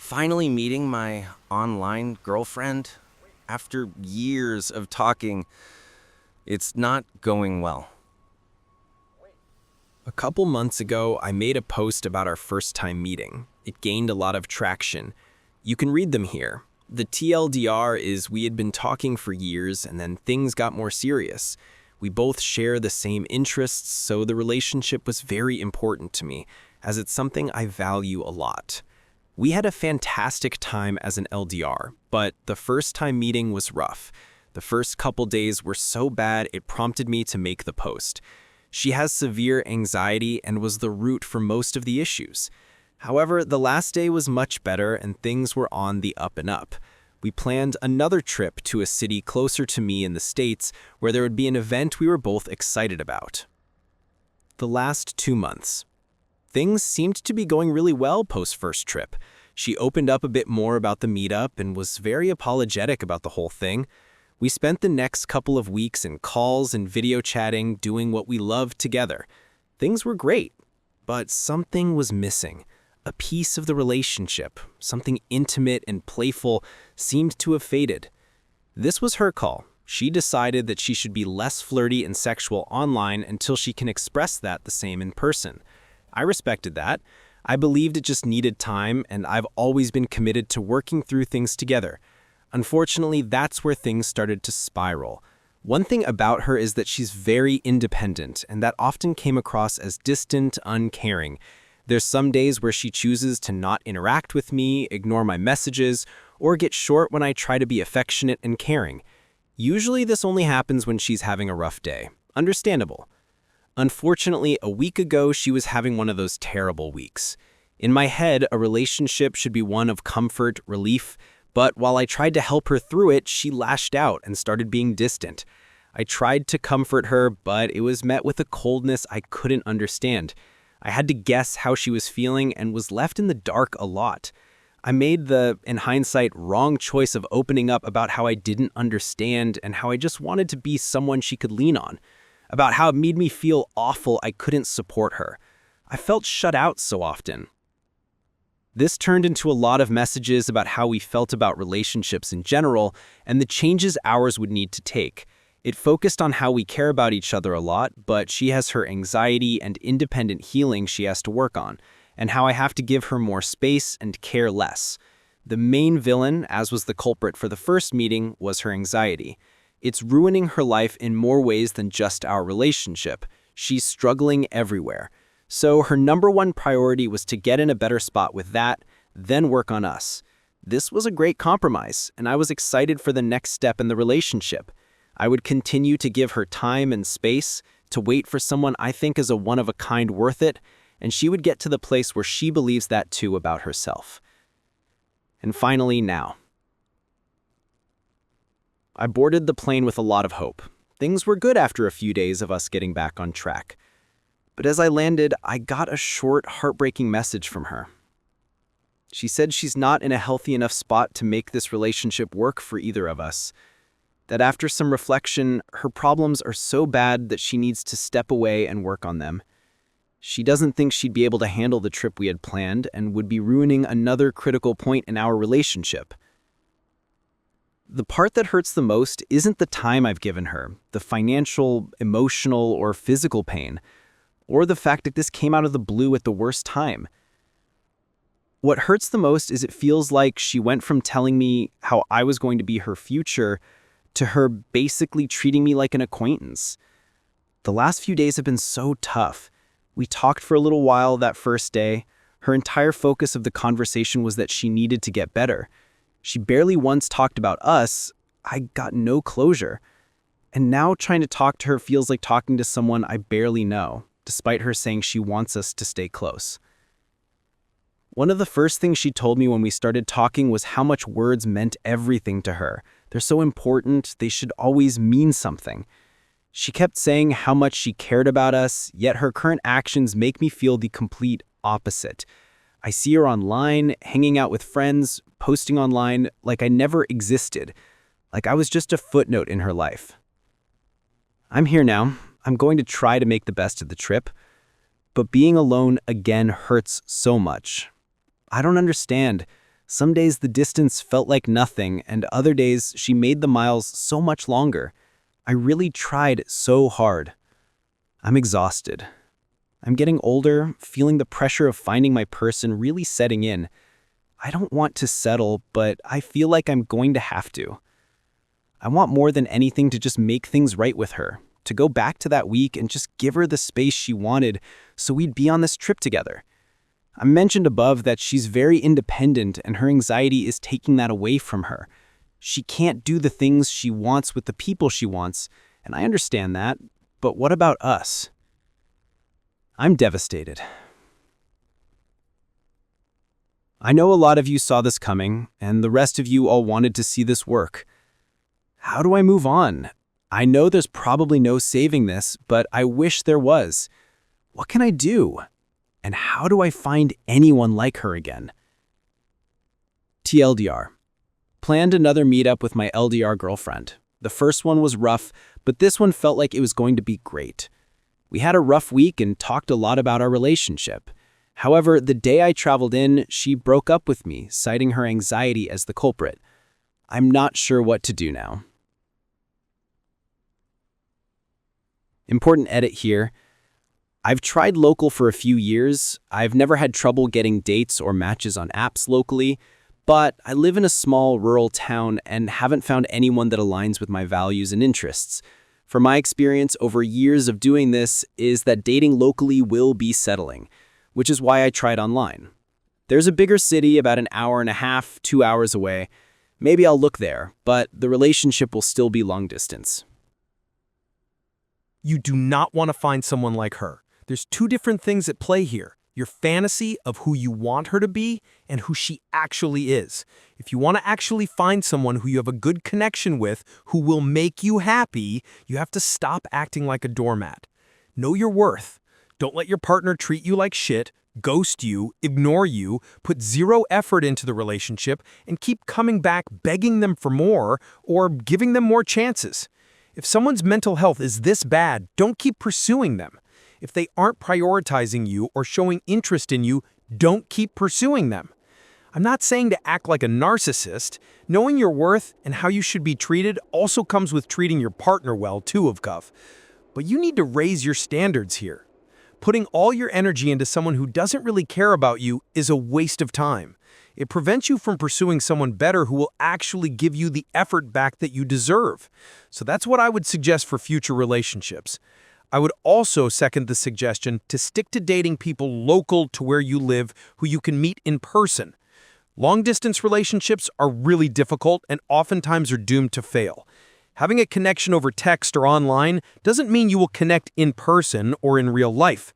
Finally meeting my online girlfriend after years of talking. It's not going well. A couple months ago, I made a post about our first time meeting. It gained a lot of traction. You can read them here. The TLDR is we had been talking for years and then things got more serious. We both share the same interests, so the relationship was very important to me, as it's something I value a lot. We had a fantastic time as an LDR, but the first time meeting was rough. The first couple days were so bad it prompted me to make the post. She has severe anxiety and was the root for most of the issues. However, the last day was much better and things were on the up and up. We planned another trip to a city closer to me in the States where there would be an event we were both excited about. The last 2 months. Things seemed to be going really well post-first trip. She opened up a bit more about the meetup and was very apologetic about the whole thing. We spent the next couple of weeks in calls and video chatting, doing what we loved together. Things were great, but something was missing. A piece of the relationship, something intimate and playful, seemed to have faded. This was her call. She decided that she should be less flirty and sexual online until she can express that the same in person. I respected that. I believed it just needed time, and I've always been committed to working through things together. Unfortunately, that's where things started to spiral. One thing about her is that she's very independent, and that often came across as distant, uncaring. There's some days where she chooses to not interact with me, ignore my messages, or get short when I try to be affectionate and caring. Usually this only happens when she's having a rough day. Understandable. Unfortunately, a week ago, she was having one of those terrible weeks. In my head, a relationship should be one of comfort, relief, but while I tried to help her through it, she lashed out and started being distant. I tried to comfort her, but it was met with a coldness I couldn't understand. I had to guess how she was feeling and was left in the dark a lot. I made the, in hindsight, wrong choice of opening up about how I didn't understand and how I just wanted to be someone she could lean on. About how it made me feel awful I couldn't support her. I felt shut out so often. This turned into a lot of messages about how we felt about relationships in general and the changes ours would need to take. It focused on how we care about each other a lot, but she has her anxiety and independent healing she has to work on, and how I have to give her more space and care less. The main villain, as was the culprit for the first meeting, was her anxiety. It's ruining her life in more ways than just our relationship. She's struggling everywhere. So her number one priority was to get in a better spot with that, then work on us. This was a great compromise, and I was excited for the next step in the relationship. I would continue to give her time and space to wait for someone I think is a one-of-a-kind worth it, and she would get to the place where she believes that too about herself. And finally, now. I boarded the plane with a lot of hope. Things were good after a few days of us getting back on track. But as I landed, I got a short, heartbreaking message from her. She said she's not in a healthy enough spot to make this relationship work for either of us. That after some reflection, her problems are so bad that she needs to step away and work on them. She doesn't think she'd be able to handle the trip we had planned and would be ruining another critical point in our relationship. The part that hurts the most isn't the time I've given her, the financial, emotional, or physical pain, or the fact that this came out of the blue at the worst time. What hurts the most is it feels like she went from telling me how I was going to be her future to her basically treating me like an acquaintance. The last few days have been so tough. We talked for a little while that first day. Her entire focus of the conversation was that she needed to get better. She barely once talked about us. I got no closure. And now trying to talk to her feels like talking to someone I barely know, despite her saying she wants us to stay close. One of the first things she told me when we started talking was how much words meant everything to her. They're so important, they should always mean something. She kept saying how much she cared about us, yet her current actions make me feel the complete opposite. I see her online, hanging out with friends, posting online like I never existed, like I was just a footnote in her life. I'm here now. I'm going to try to make the best of the trip, but being alone again hurts so much. I don't understand. Some days the distance felt like nothing, and other days she made the miles so much longer. I really tried so hard. I'm exhausted. I'm getting older, feeling the pressure of finding my person really setting in. I don't want to settle, but I feel like I'm going to have to. I want more than anything to just make things right with her, to go back to that week and just give her the space she wanted so we'd be on this trip together. I mentioned above that she's very independent and her anxiety is taking that away from her. She can't do the things she wants with the people she wants, and I understand that, but what about us? I'm devastated. I know a lot of you saw this coming, and the rest of you all wanted to see this work. How do I move on? I know there's probably no saving this, but I wish there was. What can I do? And how do I find anyone like her again? TLDR. Planned another meetup with my LDR girlfriend. The first one was rough, but this one felt like it was going to be great. We had a rough week and talked a lot about our relationship. However, the day I traveled in, she broke up with me, citing her anxiety as the culprit. I'm not sure what to do now. Important edit here. I've tried local for a few years. I've never had trouble getting dates or matches on apps locally, but I live in a small rural town and haven't found anyone that aligns with my values and interests. From my experience over years of doing this is that dating locally will be settling, which is why I tried online. There's a bigger city about an hour and a half, 2 hours away. Maybe I'll look there, but the relationship will still be long distance. You do not want to find someone like her. There's two different things at play here. Your fantasy of who you want her to be and who she actually is. If you want to actually find someone who you have a good connection with, who will make you happy, you have to stop acting like a doormat. Know your worth. Don't let your partner treat you like shit, ghost you, ignore you, put zero effort into the relationship, and keep coming back begging them for more or giving them more chances. If someone's mental health is this bad, don't keep pursuing them. If they aren't prioritizing you or showing interest in you, don't keep pursuing them. I'm not saying to act like a narcissist. Knowing your worth and how you should be treated also comes with treating your partner well too, of course. But you need to raise your standards here. Putting all your energy into someone who doesn't really care about you is a waste of time. It prevents you from pursuing someone better who will actually give you the effort back that you deserve. So that's what I would suggest for future relationships. I would also second the suggestion to stick to dating people local to where you live who you can meet in person. Long-distance relationships are really difficult and oftentimes are doomed to fail. Having a connection over text or online doesn't mean you will connect in person or in real life.